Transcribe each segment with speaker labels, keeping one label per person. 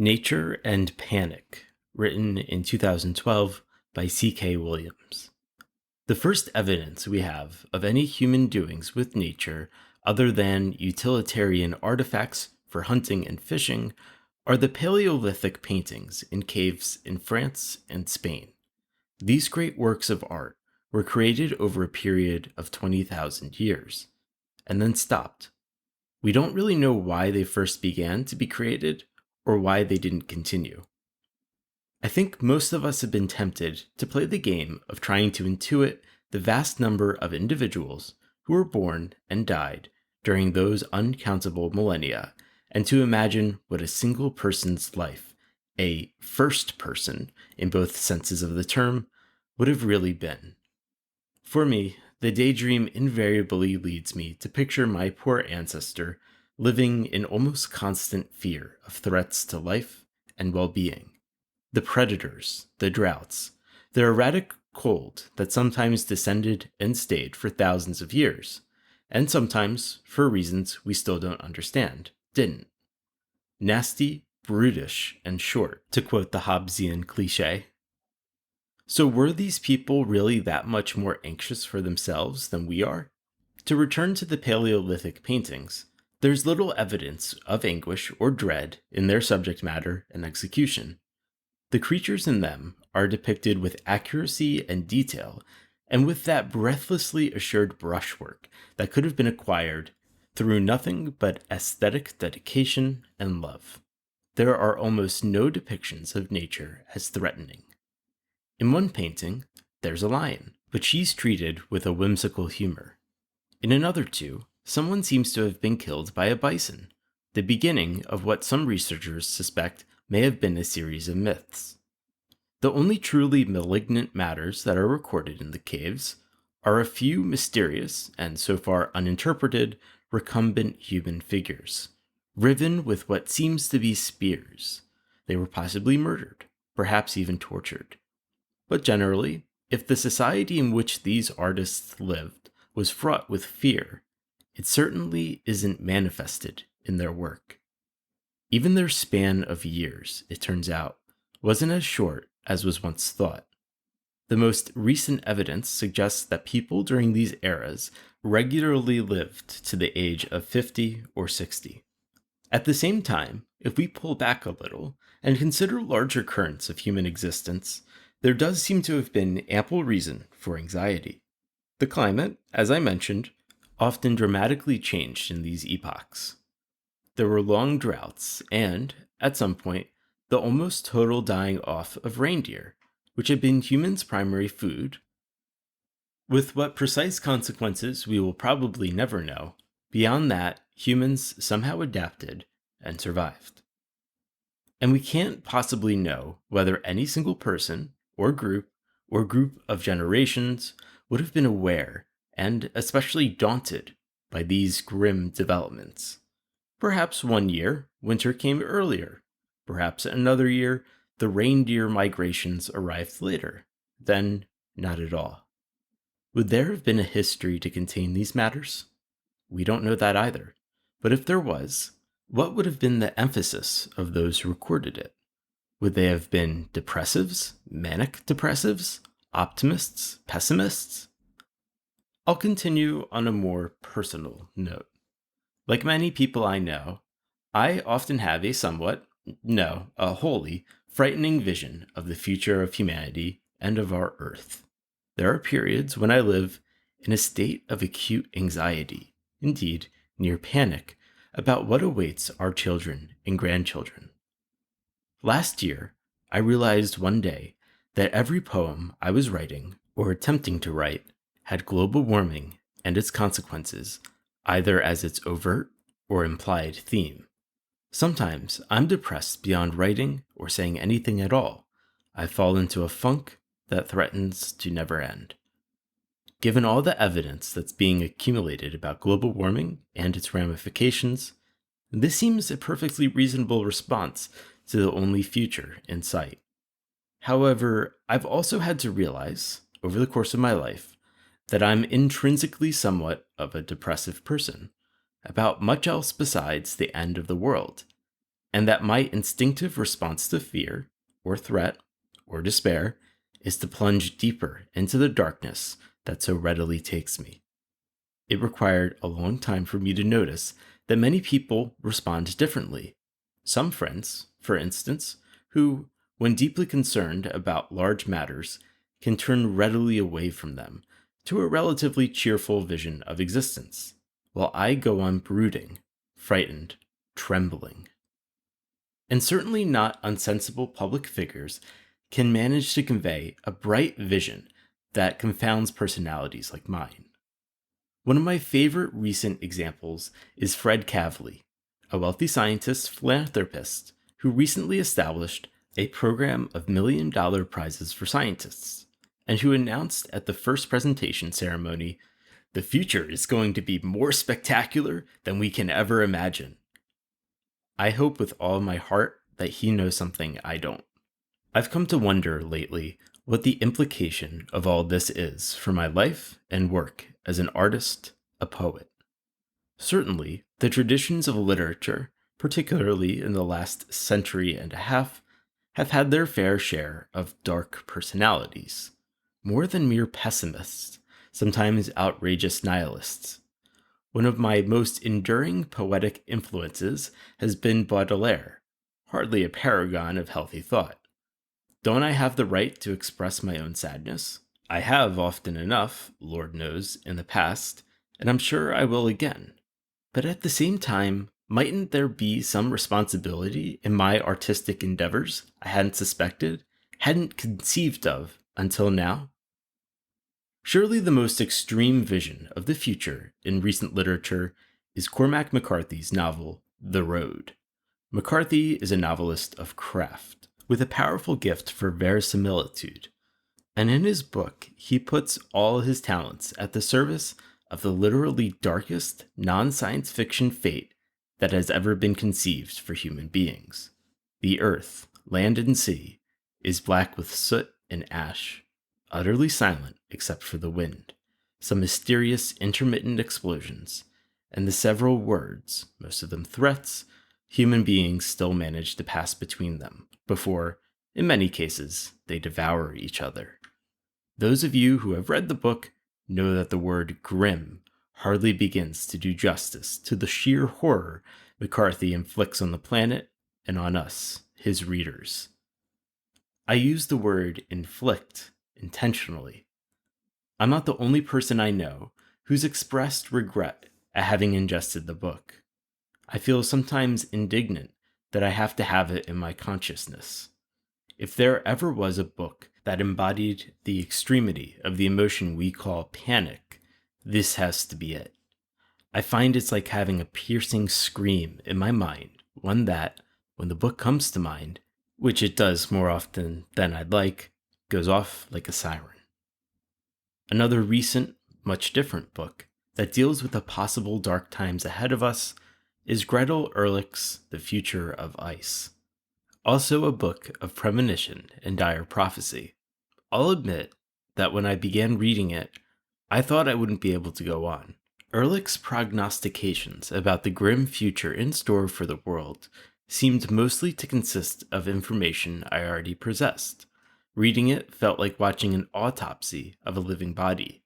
Speaker 1: Nature and Panic, written in 2012 by C.K. Williams. The first evidence we have of any human doings with nature other than utilitarian artifacts for hunting and fishing are the Paleolithic paintings in caves in France and Spain. These great works of art were created over a period of 20,000 years, and then stopped. We don't really know why they first began to be created or why they didn't continue. I think most of us have been tempted to play the game of trying to intuit the vast number of individuals who were born and died during those uncountable millennia, and to imagine what a single person's life, a first person in both senses of the term, would have really been. For me, the daydream invariably leads me to picture my poor ancestor living in almost constant fear of threats to life and well-being. The predators, the droughts, the erratic cold that sometimes descended and stayed for thousands of years, and sometimes, for reasons we still don't understand, didn't. Nasty, brutish, and short, to quote the Hobbesian cliché. So were these people really that much more anxious for themselves than we are? To return to the Paleolithic paintings, there's little evidence of anguish or dread in their subject matter and execution. The creatures in them are depicted with accuracy and detail, and with that breathlessly assured brushwork that could have been acquired through nothing but aesthetic dedication and love. There are almost no depictions of nature as threatening. In one painting, there's a lion, but she's treated with a whimsical humor. In another two, someone seems to have been killed by a bison, the beginning of what some researchers suspect may have been a series of myths. The only truly malignant matters that are recorded in the caves are a few mysterious, and so far uninterpreted, recumbent human figures, riven with what seems to be spears. They were possibly murdered, perhaps even tortured. But generally, if the society in which these artists lived was fraught with fear, it certainly isn't manifested in their work. Even their span of years, it turns out, wasn't as short as was once thought. The most recent evidence suggests that people during these eras regularly lived to the age of 50 or 60. At the same time, if we pull back a little and consider larger currents of human existence, there does seem to have been ample reason for anxiety. The climate, as I mentioned, often dramatically changed in these epochs. There were long droughts and, at some point, the almost total dying off of reindeer, which had been humans' primary food. With what precise consequences we will probably never know, beyond that, humans somehow adapted and survived. And we can't possibly know whether any single person, or group of generations would have been aware and especially daunted by these grim developments. Perhaps one year, winter came earlier. Perhaps another year, the reindeer migrations arrived later. Then, not at all. Would there have been a history to contain these matters? We don't know that either. But if there was, what would have been the emphasis of those who recorded it? Would they have been depressives, manic depressives, optimists, pessimists? I'll continue on a more personal note. Like many people I know, I often have a a wholly frightening vision of the future of humanity and of our Earth. There are periods when I live in a state of acute anxiety, indeed, near panic, about what awaits our children and grandchildren. Last year, I realized one day that every poem I was writing, or attempting to write, had global warming and its consequences, either as its overt or implied theme. Sometimes I'm depressed beyond writing or saying anything at all. I fall into a funk that threatens to never end. Given all the evidence that's being accumulated about global warming and its ramifications, this seems a perfectly reasonable response to the only future in sight. However, I've also had to realize, over the course of my life, that I'm intrinsically somewhat of a depressive person, about much else besides the end of the world, and that my instinctive response to fear, or threat, or despair is to plunge deeper into the darkness that so readily takes me. It required a long time for me to notice that many people respond differently. Some friends, for instance, who, when deeply concerned about large matters, can turn readily away from them to a relatively cheerful vision of existence, while I go on brooding, frightened, trembling. And certainly not unsensible public figures can manage to convey a bright vision that confounds personalities like mine. One of my favorite recent examples is Fred Kavli, a wealthy scientist philanthropist who recently established a program of $1 million prizes for scientists, and who announced at the first presentation ceremony, "The future is going to be more spectacular than we can ever imagine." I hope with all my heart that he knows something I don't. I've come to wonder lately what the implication of all this is for my life and work as an artist, a poet. Certainly, the traditions of literature, particularly in the last century and a half, have had their fair share of dark personalities, more than mere pessimists, sometimes outrageous nihilists. One of my most enduring poetic influences has been Baudelaire, hardly a paragon of healthy thought. Don't I have the right to express my own sadness? I have often enough, Lord knows, in the past, and I'm sure I will again. But at the same time, mightn't there be some responsibility in my artistic endeavors I hadn't suspected, hadn't conceived of until now? Surely the most extreme vision of the future in recent literature is Cormac McCarthy's novel, The Road. McCarthy is a novelist of craft, with a powerful gift for verisimilitude, and in his book, he puts all his talents at the service of the literally darkest non-science fiction fate that has ever been conceived for human beings. The earth, land and sea, is black with soot and ash, utterly silent except for the wind, some mysterious intermittent explosions, and the several words, most of them threats, human beings still manage to pass between them before, in many cases, they devour each other. Those of you who have read the book know that the word grim hardly begins to do justice to the sheer horror McCarthy inflicts on the planet and on us, his readers. I use the word inflict intentionally. I'm not the only person I know who's expressed regret at having ingested the book. I feel sometimes indignant that I have to have it in my consciousness. If there ever was a book that embodied the extremity of the emotion we call panic, this has to be it. I find it's like having a piercing scream in my mind, one that, when the book comes to mind, which it does more often than I'd like, goes off like a siren. Another recent, much different book that deals with the possible dark times ahead of us is Gretel Ehrlich's The Future of Ice. Also a book of premonition and dire prophecy. I'll admit that when I began reading it, I thought I wouldn't be able to go on. Ehrlich's prognostications about the grim future in store for the world seemed mostly to consist of information I already possessed. Reading it felt like watching an autopsy of a living body.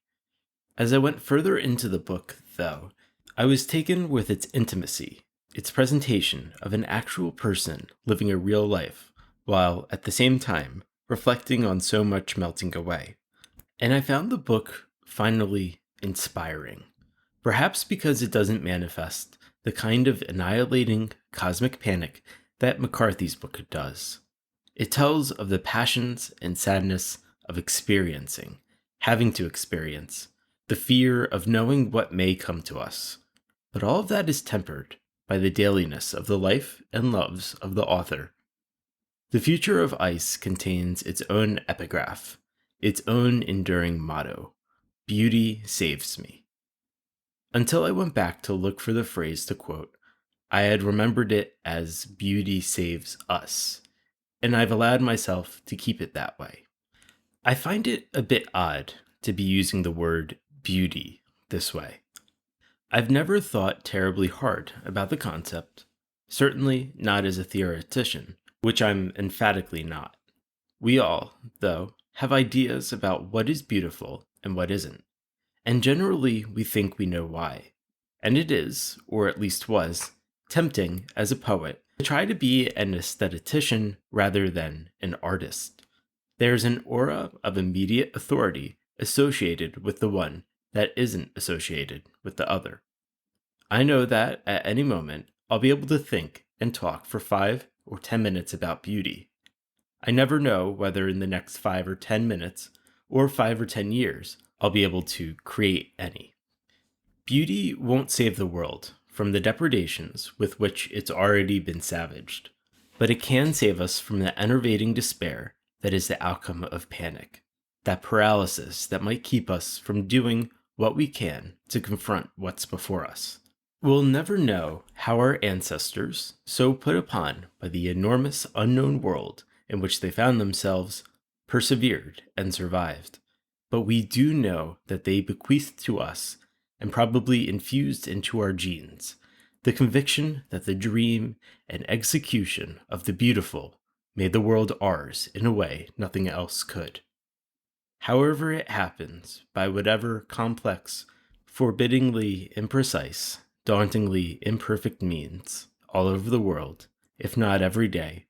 Speaker 1: As I went further into the book, though, I was taken with its intimacy, its presentation of an actual person living a real life, while, at the same time, reflecting on so much melting away. And I found the book finally inspiring, perhaps because it doesn't manifest the kind of annihilating cosmic panic that McCarthy's book does. It tells of the passions and sadness of experiencing, having to experience, the fear of knowing what may come to us. But all of that is tempered by the dailiness of the life and loves of the author. The Future of Ice contains its own epigraph, its own enduring motto: "Beauty saves me." Until I went back to look for the phrase to quote, I had remembered it as "Beauty saves us," and I've allowed myself to keep it that way. I find it a bit odd to be using the word beauty this way. I've never thought terribly hard about the concept, Certainly not as a theoretician, which I'm emphatically not. We all, though, have ideas about what is beautiful and what isn't, and generally we think we know why. And it is, or at least was, tempting as a poet to try to be an aesthetician rather than an artist. There's an aura of immediate authority associated with the one that isn't associated with the other. I know that at any moment I'll be able to think and talk for 5 or 10 minutes about beauty. I never know whether in the next 5 or 10 minutes or 5 or 10 years I'll be able to create any. Beauty won't save the world from the depredations with which it's already been savaged, but it can save us from the enervating despair that is the outcome of panic, that paralysis that might keep us from doing what we can to confront what's before us. We'll never know how our ancestors, so put upon by the enormous unknown world in which they found themselves, persevered and survived. But we do know that they bequeathed to us, and probably infused into our genes, the conviction that the dream and execution of the beautiful made the world ours in a way nothing else could. However it happens, by whatever complex, forbiddingly imprecise, dauntingly imperfect means, all over the world, if not every day,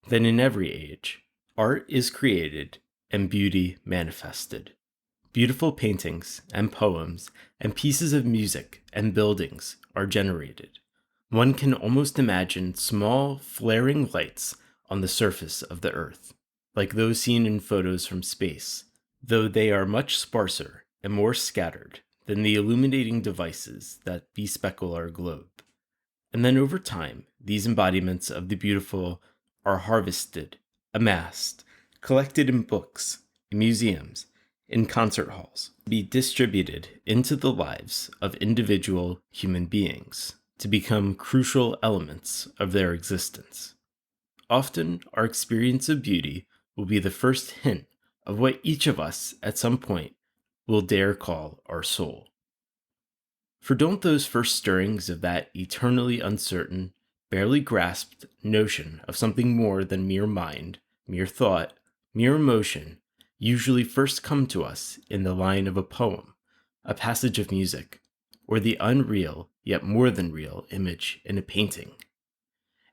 Speaker 1: then in every age, art is created and beauty manifested. Beautiful paintings and poems and pieces of music and buildings are generated. One can almost imagine small, flaring lights on the surface of the earth, like those seen in photos from space, though they are much sparser and more scattered than the illuminating devices that bespeckle our globe. And then over time, these embodiments of the beautiful are harvested, amassed, collected in books, in museums, in concert halls, to be distributed into the lives of individual human beings, to become crucial elements of their existence. Often, our experience of beauty will be the first hint of what each of us, at some point, will dare call our soul. For don't those first stirrings of that eternally uncertain, barely grasped notion of something more than mere mind, mere thought, mere emotion, usually first come to us in the line of a poem, a passage of music, or the unreal, yet more than real, image in a painting?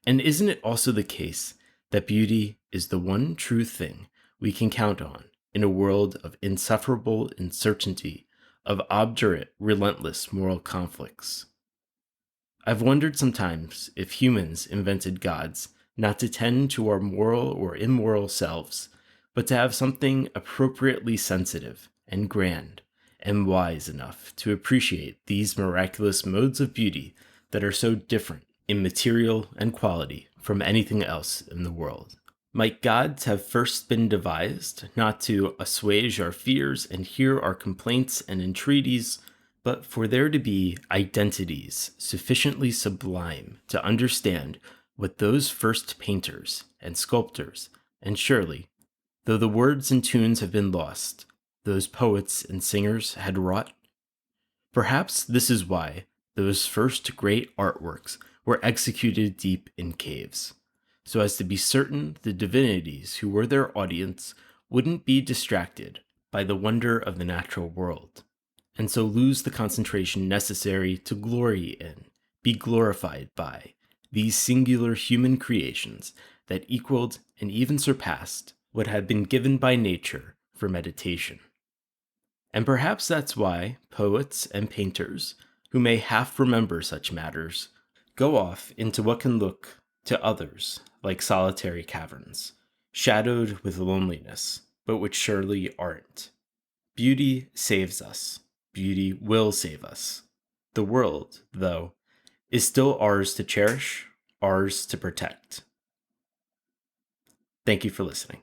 Speaker 1: And isn't it also the case that beauty is the one true thing we can count on in a world of insufferable uncertainty, of obdurate, relentless moral conflicts? I've wondered sometimes if humans invented gods not to tend to our moral or immoral selves, but to have something appropriately sensitive and grand and wise enough to appreciate these miraculous modes of beauty that are so different in material and quality from anything else in the world. Might gods have first been devised not to assuage our fears and hear our complaints and entreaties, but for there to be identities sufficiently sublime to understand what those first painters and sculptors, and surely, though the words and tunes have been lost, those poets and singers had wrought? Perhaps this is why those first great artworks were executed deep in caves, so as to be certain the divinities who were their audience wouldn't be distracted by the wonder of the natural world, and so lose the concentration necessary to glory in, be glorified by, these singular human creations that equaled and even surpassed what had been given by nature for meditation. And perhaps that's why poets and painters, who may half remember such matters, go off into what can look to others like solitary caverns, shadowed with loneliness, but which surely aren't. Beauty saves us. Beauty will save us. The world, though, is still ours to cherish, ours to protect. Thank you for listening.